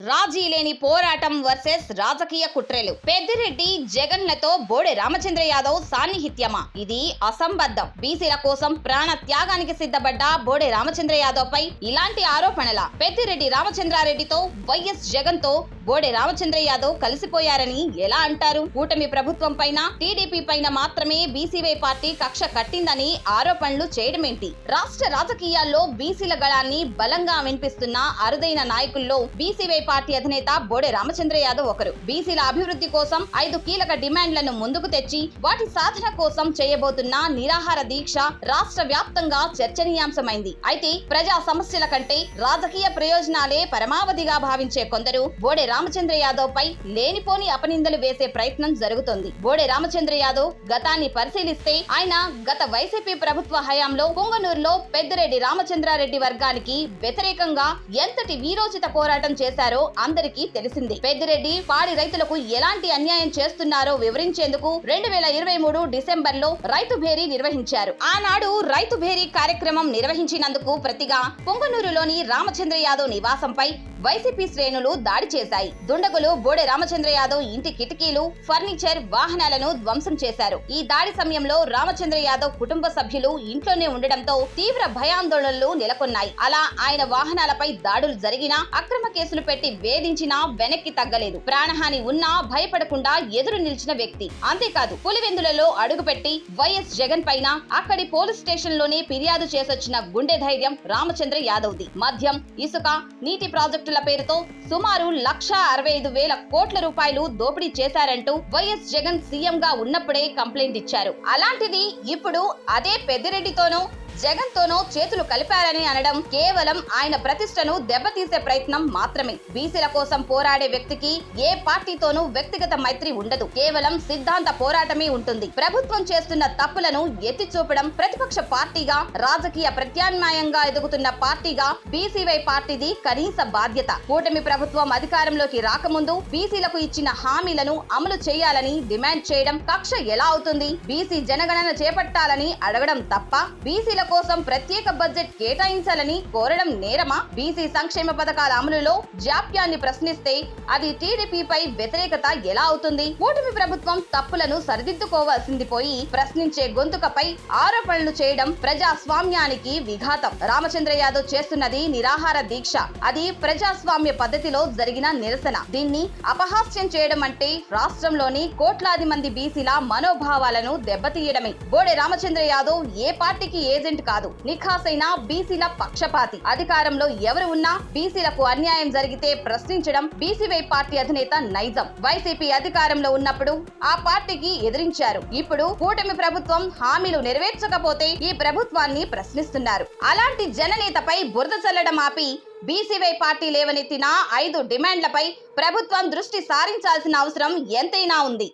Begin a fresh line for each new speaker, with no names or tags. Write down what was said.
రాజీ లేని పోరాటం వర్సెస్ రాజకీయ కుట్రలు. పెద్దిరెడ్డి జగన్లతో బోడే రామచంద్ర యాదవ్ సాన్నిహిత్యమా? ఇది అసంబద్ధం. బీసీల కోసం ప్రాణ త్యాగానికి సిద్ధపడ్డ బోడే రామచంద్ర యాదవ్ పై ఇలాంటి ఆరోపణల? పెద్దిరెడ్డి రామచంద్రారెడ్డితో వైఎస్ జగన్ తో బోడే రామచంద్ర యాదవ్ కలిసిపోయారని ఎలా అంటారు? కూటమి ప్రభుత్వం పైన టీడీపీ పైన మాత్రమే బీసీవై పార్టీ కక్ష కట్టిందని ఆరోపణలు చేయడమేంటి? రాష్ట్ర రాజకీయాల్లో బీసీల గళాన్ని బలంగా వినిపిస్తున్న అరుదైన నాయకుల్లో బీసీవై పార్టీ అధినేత బోడే రామచంద్ర యాదవ్ ఒకరు. బీసీల అభివృద్ధి కోసం 5 కీలక డిమాండ్లను ముందుకు తెచ్చి వాటి సాధన కోసం చేయబోతున్న నిరాహార దీక్ష రాష్ట్ర వ్యాప్తంగా చర్చనీయాంశమైంది. అయితే ప్రజా సమస్యల కంటే రాజకీయ ప్రయోజనాలే పరమావధిగా భావించే కొందరు బోడే రామచంద్ర యాదవ్ పై లేనిపోని అపనిందలు వేసే ప్రయత్నం జరుగుతోంది. బోడే రామచంద్ర యాదవ్ గతాన్ని పరిశీలిస్తే ఆయన గత వైసీపీ ప్రభుత్వ హయాంలో పుంగనూరులో పెద్దిరెడ్డి రామచంద్రారెడ్డి వర్గానికి వ్యతిరేకంగా ఎంతటి వీరోచిత పోరాటం చేశారో అందరికీ తెలిసిందే. పెద్దిరెడ్డి పాడి రైతులకు ఎలాంటి అన్యాయం చేస్తున్నారో వివరించేందుకు 2023 డిసెంబర్లో రైతు భేరీ నిర్వహించారు. ఆనాడు రైతు భేరీ కార్యక్రమం నిర్వహించినందుకు ప్రతిగా పుంగనూరులోని రామచంద్ర యాదవ్ నివాసంపై వైసీపీ శ్రేణులు దాడి చేశాయి. దుండగులు బోడే రామచంద్ర యాదవ్ ఇంటి కిటికీలు, ఫర్నిచర్, వాహనాలను ధ్వంసం చేశారు. ఈ దాడి సమయంలో రామచంద్ర యాదవ్ కుటుంబ సభ్యులు ఇంట్లోనే ఉండడంతో తీవ్ర భయాందోళనలు నెలకొన్నాయి. అలా ఆయన వాహనాలపై దాడులు జరిగినా, అక్రమ కేసులు పెట్టి వేధించినా వెనక్కి తగ్గలేదు. ప్రాణహాని ఉన్నా భయపడకుండా ఎదురు నిలిచిన వ్యక్తి. అంతేకాదు పులివెందులలో అడుగుపెట్టి వైఎస్ జగన్ పైన అక్కడి పోలీస్ స్టేషన్ లోనే ఫిర్యాదు చేసొచ్చిన గుండె ధైర్యం రామచంద్ర యాదవ్ది. మద్యం, ఇసుక, నీటి ప్రాజెక్టుల పేరుతో సుమారు 1,65,000 కోట్ల రూపాయలు దోపిడీ చేశారంటూ వైఎస్ జగన్ సీఎం గా ఉన్నప్పుడే కంప్లైంట్ ఇచ్చారు. అలాంటిది ఇప్పుడు అదే పెద్దిరెడ్డితోనూ జగన్ తోనో చేతులు కలిపారని అనడం కేవలం ఆయన ప్రతిష్టను దెబ్బతీసే ప్రయత్నం మాత్రమే. బీసీల కోసం పోరాడే వ్యక్తికి ఏ పార్టీతోనూ వ్యక్తిగత మైత్రి ఉండదు. కేవలం సిద్ధాంత పోరాటమే ఉంటుంది. ప్రభుత్వం చేస్తున్న తప్పులను ఎత్తి చూపడం ప్రతిపక్ష పార్టీగా, రాజకీయ ప్రత్యామ్నాయంగా ఎదుగుతున్న పార్టీగా బీసీవై పార్టీది కనీస బాధ్యత. కూటమి ప్రభుత్వం అధికారంలోకి రాకముందు బీసీలకు ఇచ్చిన హామీలను అమలు చేయాలని డిమాండ్ చేయడం కక్ష ఎలా అవుతుంది? బీసీ జనగణన చేపట్టాలని అడగడం తప్ప బీసీల కోసం ప్రత్యేక బడ్జెట్ కేటాయించాలని కోరడం నేరమా? బీసీ సంక్షేమ పథకాల అమలులో జాప్యాన్ని ప్రశ్నిస్తే అది టీడీపీపై వ్యతిరేకత ఎలా అవుతుంది? కూటమి ప్రభుత్వం తప్పులను సరిదిద్దుకోవాల్సింది పోయి ప్రశ్నించే గొంతుకపై ఆరోపణలు చేయడం ప్రజాస్వామ్యానికి విఘాతం. రామచంద్ర యాదవ్ చేస్తున్నది నిరాహార దీక్ష. అది ప్రజాస్వామ్య పద్ధతిలో జరిగిన నిరసన. దీన్ని అపహాస్యం చేయడం అంటే రాష్ట్రంలోని కోట్లాది మంది బీసీల మనోభావాలను దెబ్బతీయడమే. బోడే రామచంద్ర యాదవ్ ఏ పార్టీకి ఏజెంట్ కాదు. నిఖాసైన బీసీల పక్షపాతి. అధికారంలో ఎవరు ఉన్నా బీసీలకు అన్యాయం జరిగితే ప్రశ్నించడం బీసీవై పార్టీ అధినేత నైజం. వైసీపీ అధికారంలో ఉన్నప్పుడు ఆ పార్టీకి ఎదిరించారు. ఇప్పుడు కూటమి ప్రభుత్వం హామీలు నెరవేర్చకపోతే ఈ ప్రభుత్వాన్ని ప్రశ్నిస్తున్నారు. అలాంటి జననేతపై బురద చల్లడం ఆపి బీసీవై పార్టీ లేవనెత్తిన 5 డిమాండ్లపై ప్రభుత్వం దృష్టి సారించాల్సిన అవసరం ఎంతైనా ఉంది.